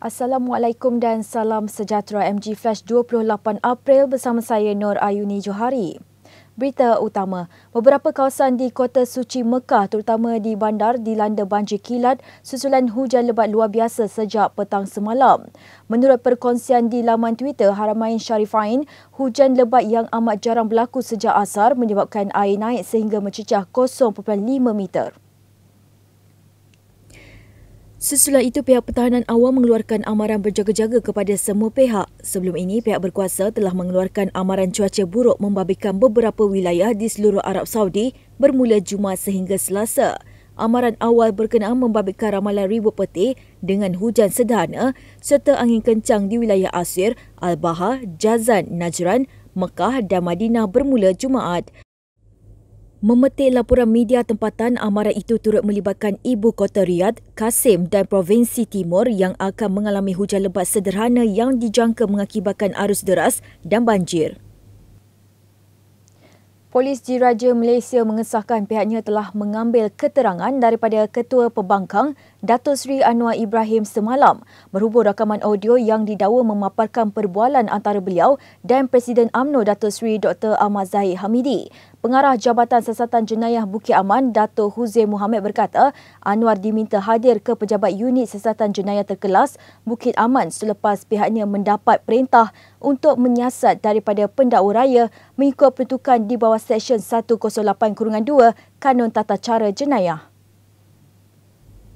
Assalamualaikum dan salam sejahtera MG Flash 28 April bersama saya Nur Ayuni Johari. Berita utama, beberapa kawasan di Kota Suci Mekah terutama di bandar dilanda banjir kilat susulan hujan lebat luar biasa sejak petang semalam. Menurut perkongsian di laman Twitter Haramain Sharifain, hujan lebat yang amat jarang berlaku sejak asar menyebabkan air naik sehingga mencecah 0.5 meter. Sesudah itu, pihak pertahanan awam mengeluarkan amaran berjaga-jaga kepada semua pihak. Sebelum ini, pihak berkuasa telah mengeluarkan amaran cuaca buruk membabitkan beberapa wilayah di seluruh Arab Saudi bermula Jumaat sehingga Selasa. Amaran awal berkenaan membabitkan ramalan ribu peti dengan hujan sederhana serta angin kencang di wilayah Asir, Al-Baha, Jazan, Najran, Mekah dan Madinah bermula Jumaat. Memetik laporan media tempatan, amaran itu turut melibatkan ibu kota Riyadh, Qasim dan Provinsi Timur yang akan mengalami hujan lebat sederhana yang dijangka mengakibatkan arus deras dan banjir. Polis Diraja Malaysia mengesahkan pihaknya telah mengambil keterangan daripada Ketua Pembangkang Datuk Seri Anwar Ibrahim semalam berhubung rakaman audio yang didakwa memaparkan perbualan antara beliau dan Presiden UMNO Datuk Seri Dr. Ahmad Zahid Hamidi. Pengarah Jabatan Siasatan Jenayah Bukit Aman, Datuk Huzair Mohammed berkata, Anwar diminta hadir ke Pejabat Unit Siasatan Jenayah Terkelas Bukit Aman selepas pihaknya mendapat perintah untuk menyiasat daripada pendakwa raya mengikut peruntukan di bawah Seksyen 108/2 Kanun Tata Cara Jenayah.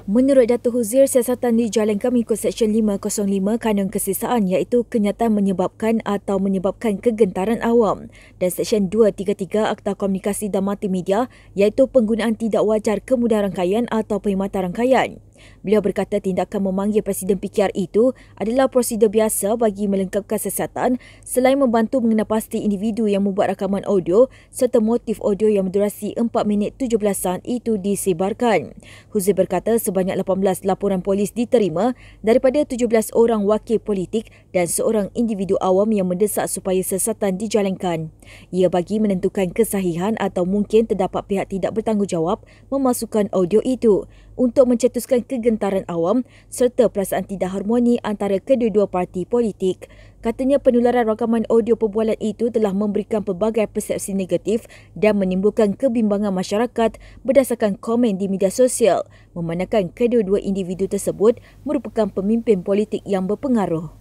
Menurut Datuk Huzair, siasatan dijalankan mengikut Seksyen 505 Kanun Kesisaan iaitu kenyataan menyebabkan atau menyebabkan kegentaran awam dan Seksyen 233 Akta Komunikasi dan Multimedia iaitu penggunaan tidak wajar kemudahan rangkaian atau perkhidmatan rangkaian. Beliau berkata tindakan memanggil Presiden PKR itu adalah prosedur biasa bagi melengkapkan siasatan selain membantu mengenal pasti individu yang membuat rakaman audio serta motif audio yang berdurasi 4 minit 17 saat itu disebarkan. Huzair berkata sebanyak 18 laporan polis diterima daripada 17 orang wakil politik dan seorang individu awam yang mendesak supaya siasatan dijalankan. Ia bagi menentukan kesahihan atau mungkin terdapat pihak tidak bertanggungjawab memasukkan audio itu untuk mencetuskan kegentaran awam serta perasaan tidak harmoni antara kedua-dua parti politik. Katanya penularan rakaman audio perbualan itu telah memberikan pelbagai persepsi negatif dan menimbulkan kebimbangan masyarakat berdasarkan komen di media sosial, memandangkan kedua-dua individu tersebut merupakan pemimpin politik yang berpengaruh.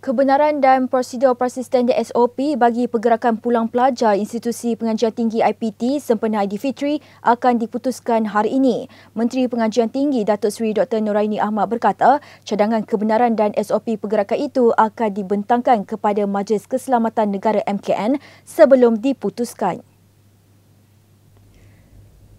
Kebenaran dan prosedur persisten SOP bagi pergerakan pulang pelajar Institusi Pengajian Tinggi IPT sempena Aidilfitri akan diputuskan hari ini. Menteri Pengajian Tinggi Datuk Seri Dr. Noraini Ahmad berkata, cadangan kebenaran dan SOP pergerakan itu akan dibentangkan kepada Majlis Keselamatan Negara MKN sebelum diputuskan.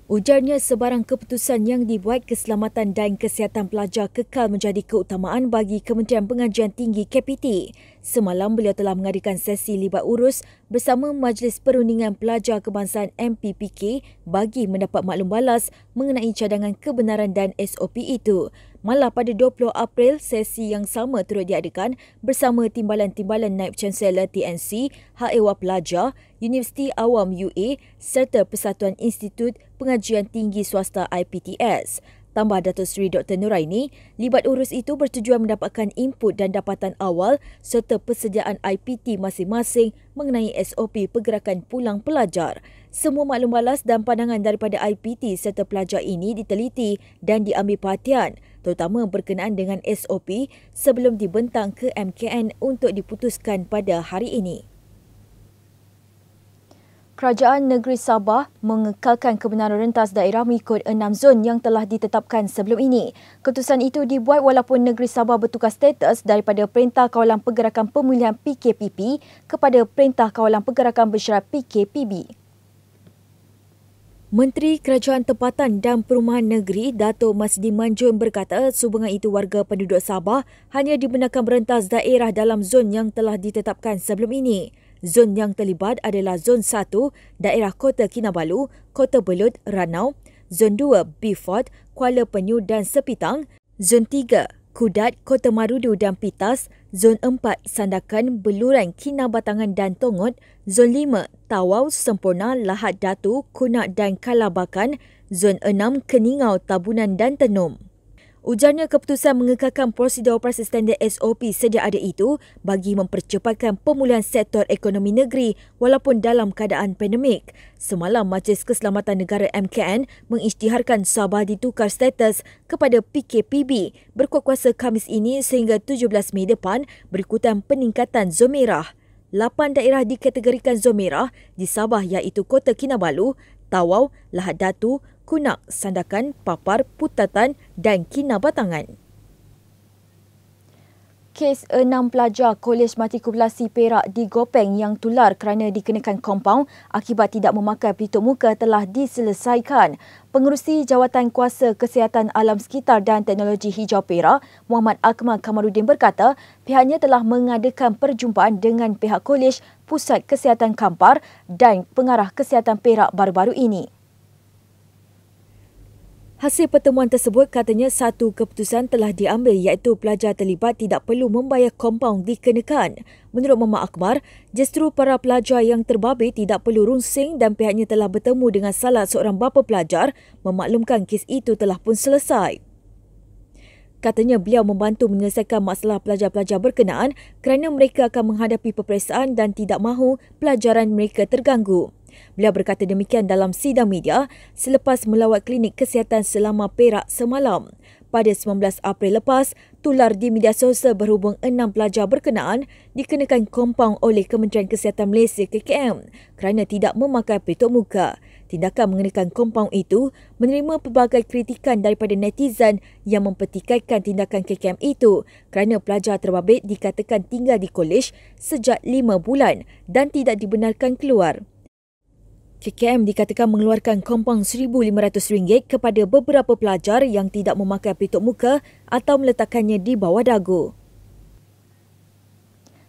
Ujarnya sebarang keputusan yang dibuat keselamatan dan kesihatan pelajar kekal menjadi keutamaan bagi Kementerian Pengajian Tinggi KPT. Semalam beliau telah mengadakan sesi libat urus bersama Majlis Perundingan Pelajar Kebangsaan MPPK bagi mendapat maklum balas mengenai cadangan kebenaran dan SOP itu. Malah pada 20 April, sesi yang sama turut diadakan bersama Timbalan-Timbalan Naib Chancellor TNC, Hak Ehwal Pelajar, Universiti Awam UA serta Persatuan Institut Pengajian Tinggi Swasta IPTS. Tambah Datuk Seri Dr. Noraini, libat urus itu bertujuan mendapatkan input dan dapatan awal serta persediaan IPT masing-masing mengenai SOP pergerakan pulang pelajar. Semua maklum balas dan pandangan daripada IPT serta pelajar ini diteliti dan diambil perhatian, terutama berkenaan dengan SOP sebelum dibentang ke MKN untuk diputuskan pada hari ini. Kerajaan Negeri Sabah mengekalkan kebenaran rentas daerah mengikut 6 zon yang telah ditetapkan sebelum ini. Keputusan itu dibuat walaupun Negeri Sabah bertukar status daripada Perintah Kawalan Pergerakan Pemulihan PKPP kepada Perintah Kawalan Pergerakan Bersyarat PKPB. Menteri Kerajaan Tempatan dan Perumahan Negeri Dato' Masdi Manjun berkata sumbangan itu warga penduduk Sabah hanya dibenarkan berentas daerah dalam zon yang telah ditetapkan sebelum ini. Zon yang terlibat adalah Zon 1, daerah Kota Kinabalu, Kota Belud, Ranau, Zon 2, Beaufort, Kuala Penyu dan Sepitang, Zon 3, Kudat, Kota Marudu dan Pitas, Zon 4, Sandakan, Beluran, Kinabatangan dan Tongot, Zon 5, Tawau, Sempurna, Lahad Datu, Kunak dan Kalabakan, Zon 6, Keningau, Tabunan dan Tenum. Ujarnya keputusan mengekalkan prosedur operasi standard SOP sedia ada itu bagi mempercepatkan pemulihan sektor ekonomi negeri walaupun dalam keadaan pandemik. Semalam, Majlis Keselamatan Negara MKN mengisytiharkan Sabah ditukar status kepada PKPB berkuat kuasa Khamis ini sehingga 17 Mei depan berikutan peningkatan zon merah. 8 daerah dikategorikan zon merah di Sabah iaitu Kota Kinabalu, Tawau, Lahad Datu, Kunak, Sandakan, Papar, Putatan dan Kinabatangan. Kes 6 pelajar Kolej Matrikulasi Perak di Gopeng yang tular kerana dikenakan kompaun akibat tidak memakai pelitup muka telah diselesaikan. Pengerusi Jawatan Kuasa Kesihatan Alam Sekitar dan Teknologi Hijau Perak, Muhammad Akmal Kamarudin berkata, pihaknya telah mengadakan perjumpaan dengan pihak Kolej, Pusat Kesihatan Kampar dan Pengarah Kesihatan Perak baru-baru ini. Hasil pertemuan tersebut katanya satu keputusan telah diambil iaitu pelajar terlibat tidak perlu membayar kompaun dikenakan. Menurut Muhammad Akbar, justru para pelajar yang terbabit tidak perlu runsing dan pihaknya telah bertemu dengan salah seorang bapa pelajar memaklumkan kes itu telah pun selesai. Katanya beliau membantu menyelesaikan masalah pelajar-pelajar berkenaan kerana mereka akan menghadapi peperiksaan dan tidak mahu pelajaran mereka terganggu. Beliau berkata demikian dalam sidang media selepas melawat klinik kesihatan selama Perak semalam. Pada 19 April lepas, tular di media sosial berhubung 6 pelajar berkenaan dikenakan kompaun oleh Kementerian Kesihatan Malaysia KKM kerana tidak memakai pelitup muka. Tindakan mengenakan kompaun itu menerima pelbagai kritikan daripada netizen yang mempertikaikan tindakan KKM itu kerana pelajar terbabit dikatakan tinggal di kolej sejak 5 bulan dan tidak dibenarkan keluar. KKM dikatakan mengeluarkan kompaun RM1,500 kepada beberapa pelajar yang tidak memakai pelitup muka atau meletakkannya di bawah dagu.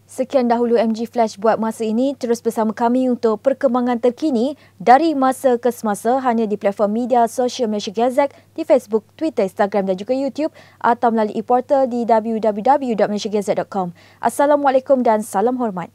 Sekian dahulu MG Flash buat masa ini. Terus bersama kami untuk perkembangan terkini dari masa ke semasa hanya di platform media sosial Malaysia Gazette di Facebook, Twitter, Instagram dan juga YouTube atau melalui portal di www.malaysiagazette.com. Assalamualaikum dan salam hormat.